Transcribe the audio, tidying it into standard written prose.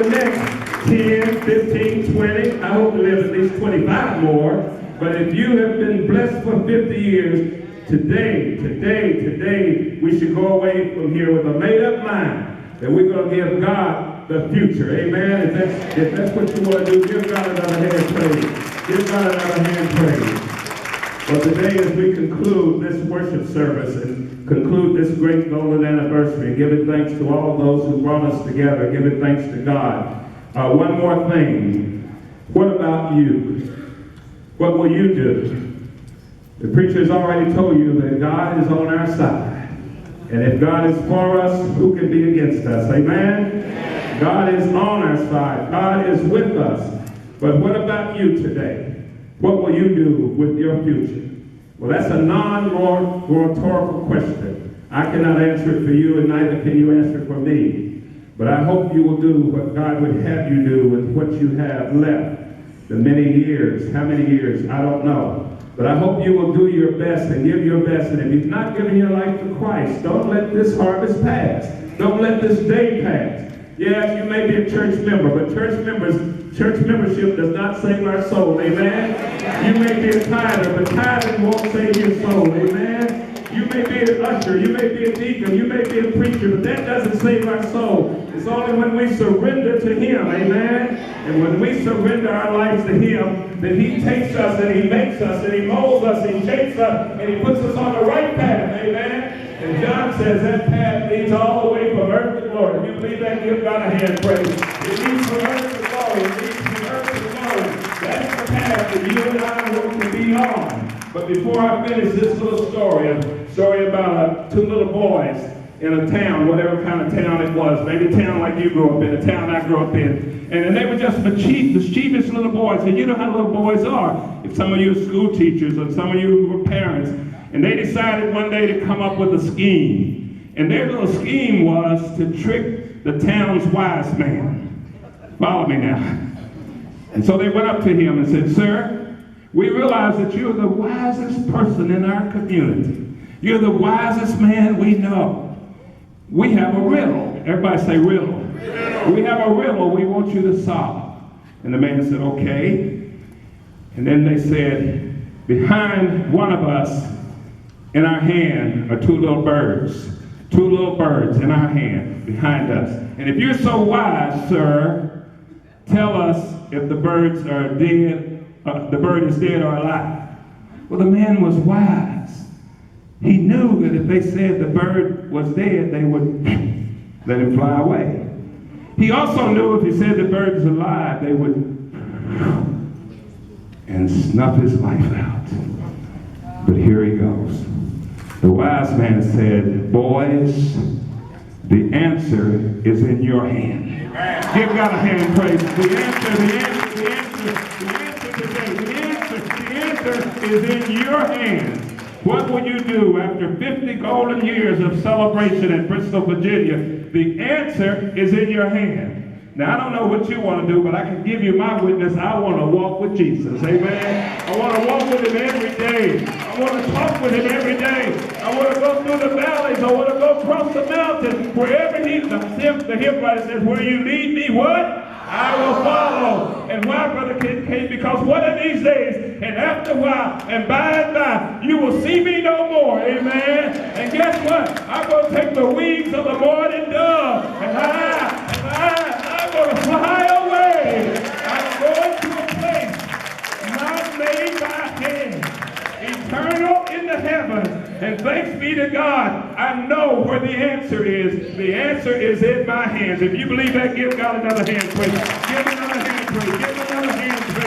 the next 10, 15, 20, I hope to live at least 25 more. But if you have been blessed for 50 years, today, we should go away from here with a made-up mind that we're going to give God the future. Amen? If that's what you want to do, give God another hand praise. Give God another hand praise. Well, today as we conclude this worship service and conclude this great golden anniversary, and giving thanks to all those who brought us together, giving thanks to God, one more thing. What about you? What will you do? The preacher has already told you that God is on our side. And if God is for us, who can be against us? Amen? God is on our side. God is with us. But what about you today? What will you do with your future? Well, that's a non-rhetorical question. I cannot answer it for you, and neither can you answer it for me. But I hope you will do what God would have you do with what you have left. The many years, how many years, I don't know. But I hope you will do your best and give your best. And if you've not given your life to Christ, don't let this harvest pass. Don't let this day pass. Yes, you may be a church member, but church membership does not save our soul. Amen? You may be a tither, but tithing won't save your soul. Amen? You may be an usher, you may be a deacon, you may be a preacher, but that doesn't save our soul. It's only when we surrender to Him, amen? And when we surrender our lives to Him, then He takes us and He makes us and He molds us and He shapes us and He puts us on the right path, amen? And John says that path leads all the way from earth to glory. If you believe that, give God a hand praise. It leads from earth to glory. It leads from earth to glory. That's the path that you and I want to be on. But before I finish this little story about two little boys in a town, whatever kind of town it was, maybe a town like you grew up in, a town I grew up in, and they were just the mischievous little boys. And you know how little boys are. If some of you are school teachers or some of you who were parents, and they decided one day to come up with a scheme. And their little scheme was to trick the town's wise man. Follow me now. And so they went up to him and said, "Sir, we realize that you're the wisest person in our community. You're the wisest man we know. We have a riddle." Everybody say riddle. "We have a riddle we want you to solve." And the man said, "Okay." And then they said, "Behind one of us, in our hand, are two little birds. Two little birds in our hand, behind us. And if you're so wise, sir, tell us if the birds are dead, the bird is dead or alive." Well, the man was wise. He knew that if they said the bird was dead, they would let him fly away. He also knew if he said the bird is alive, they would and snuff his life out. But here he goes. The wise man said, "Boys, the answer is in your hand." Give God a hand praise. The answer is in your hands. What will you do after 50 golden years of celebration in Bristol, Virginia? The answer is in your hand. Now, I don't know what you want to do, but I can give you my witness. I want to walk with Jesus. Amen. I want to walk with Him every day. I want to talk with Him every day. I want to go through the valleys. I want to go across the mountains. Wherever the hymn writer says, "Where you lead me, what? I will follow." And why, Brother Kincaid? Because one of these days, and after a while, and by and by, you will see me no more. Amen. And guess what? I'm going to take the wings of the morning dove, and I'm going to fly away. I'm going to a place not made by hand, eternal in the heavens. And thanks be to God, I know where the answer is. The answer is in my hands. If you believe that, give God another hand praise. Give another hand praise. Give another hand praise.